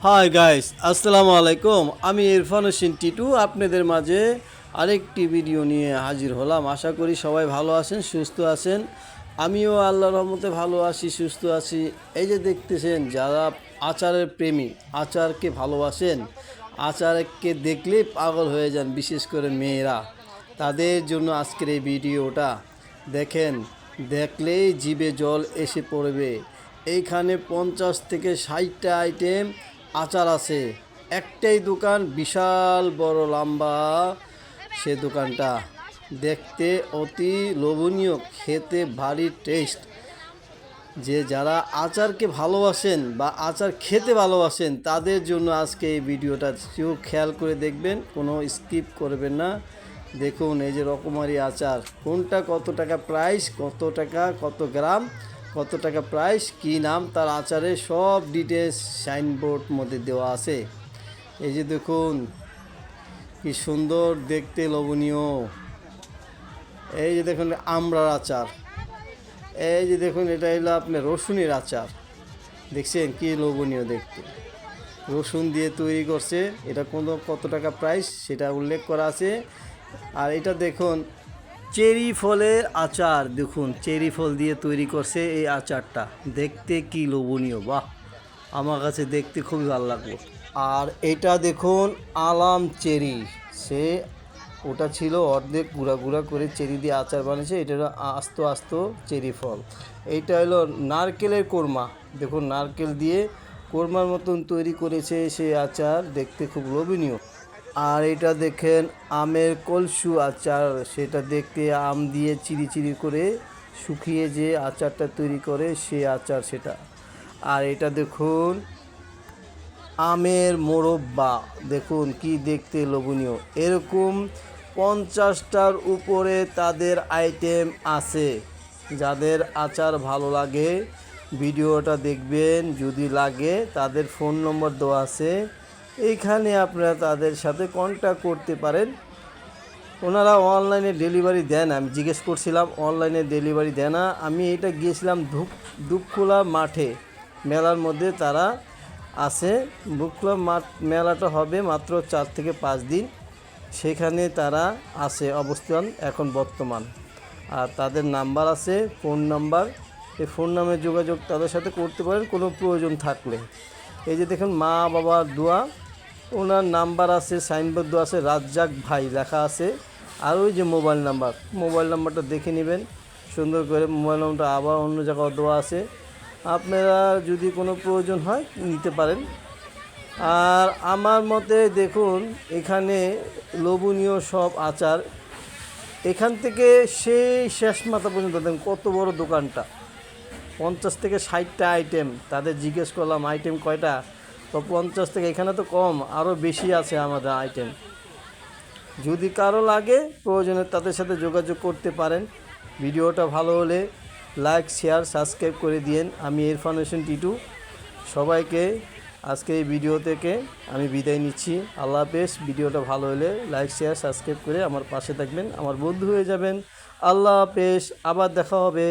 Hi guys, আসসালামু আলাইকুম। আমি ইরফান হোসেন টিটু আপনাদের মাঝে আরেকটি ভিডিও নিয়ে হাজির হলাম। আশা করি সবাই ভালো আছেন, সুস্থ আছেন। আমিও আল্লাহর রহমতে ভালো আছি, সুস্থ আছি। এই যে দেখতেছেন, যারা আচারের প্রেমী, আচারকে ভালোবাসেন, আচারকে দেখলেই পাগল হয়ে যান, বিশেষ করে মেয়েরা, তাদের জন্য আজকের এই ভিডিওটা। দেখেন, দেখলেই জিভে জল এসে পড়বে। এইখানে 50 থেকে 60টা আইটেম আচার আছে। একটাই দোকান, বিশাল বড় লম্বা। সে দোকানটা দেখতে অতি লোভনীয়, খেতে ভারী টেস্ট। যে যারা আচারকে ভালোবাসেন বা আচার খেতে ভালোবাসেন, তাদের জন্য আজকে এই ভিডিওটা চোখ খেয়াল করে দেখবেন, কোনো স্কিপ করবেন না। দেখুন, এই যে রকমারি আচার, কোনটা কত টাকা প্রাইস, কত টাকা, কত গ্রাম, কত টাকা প্রাইস, কী নাম তার আচারের সব ডিটেলস সাইনবোর্ড মধ্যে দেওয়া আছে। এই যে দেখুন, কি সুন্দর দেখতে, লোভনীয়। এই যে দেখুন আমড়ার আচার। এই যে দেখুন, এটা হলো আপনার রসুনের আচার। দেখছেন কি লোভনীয় দেখতে, রসুন দিয়ে তৈরি করছে। এটা কত টাকা প্রাইস সেটা উল্লেখ করা আছে। আর এটা দেখুন, চেরি ফলের আচার। দেখুন, চেরি ফল দিয়ে তৈরি করছে এই আচারটা। দেখতে কি লোভনীয়, বাহ! আমার কাছে দেখতে খুবই ভালো লাগলো। আর এটা দেখুন, আলাম চেরি। সে ওটা ছিল অর্ধেক গুঁড়া গুঁড়া করে চেরি দিয়ে আচার বানিয়েছে। এটা হলো আস্ত আস্ত চেরি ফল। এইটা হলো নারকেলের কোরমা। দেখুন, নারকেল দিয়ে কোরমার মতন তৈরি করেছে সে আচার, দেখতে খুব লোভনীয়। আর এটা দেখেন, আমের কলসু আচার। সেটা দেখতে আম দিয়ে চিরি চিরি করে শুকিয়ে যে আচারটা তৈরি করে সে আচার সেটা। আর এটা দেখুন, আমের মোরব্বা। দেখুন কি দেখতে লোভনীয়। এরকম 50টার উপরে তাদের আইটেম আছে। যাদের আচার ভালো লাগে ভিডিওটা দেখবেন, যদি লাগে তাদের ফোন নম্বর দেওয়া আছে, এইখানে আপনারা তাদের সাথে কন্ট্যাক্ট করতে পারেন। ওনারা অনলাইনে ডেলিভারি দেন। আমি জিজ্ঞেস করছিলাম, অনলাইনে ডেলিভারি দেয় না। আমি এটা গিয়েছিলাম দুপখোলা মাঠে, মেলার মধ্যে তারা আছে। দুপখোলা মাঠ মেলাটা হবে মাত্র 4 থেকে 5 দিন, সেখানে তারা আছে অবস্থান এখন বর্তমান। আর তাদের নাম্বার আছে, ফোন নাম্বার। এই ফোন নাম্বারে যোগাযোগ তাদের সাথে করতে পারেন কোনো প্রয়োজন থাকলে। এই যে দেখুন, মা বাবার দোয়া, ওনার নাম্বার আছে, সাইনবোর্ড দেওয়া আছে, রাজ্জাক ভাই লেখা আছে। আর ওই যে মোবাইল নাম্বারটা দেখে নেবেন সুন্দর করে। মোবাইল নাম্বারটা আবার অন্য জায়গায় দেওয়া আছে, আপনারা যদি কোনো প্রয়োজন হয় নিতে পারেন। আর আমার মতে দেখুন, এখানে লোভনীয় সব আচার। এখান থেকে সেই শেষ মাথা পর্যন্ত দেখুন কত বড় দোকানটা। 50 থেকে 60টা আইটেম। তাদের জিজ্ঞেস করলাম আইটেম কয়টা, তো 50 থেকে, এখানে তো কম, আরও বেশি আছে আমাদের আইটেম। যদি কারো লাগে প্রয়োজনে তাদের সাথে যোগাযোগ করতে পারেন। ভিডিওটা ভালো হলে লাইক, শেয়ার, সাবস্ক্রাইব করে দিয়েন। আমি ইরফান হোসেন টিটু। সবাইকে আজকে এই ভিডিও থেকে আমি বিদায় নিচ্ছি। আল্লাহ হাফেজ। ভিডিওটা ভালো হলে লাইক, শেয়ার, সাবস্ক্রাইব করে আমার পাশে থাকবেন, আমার বন্ধু হয়ে যাবেন। আল্লাহ হাফেজ, আবার দেখা হবে।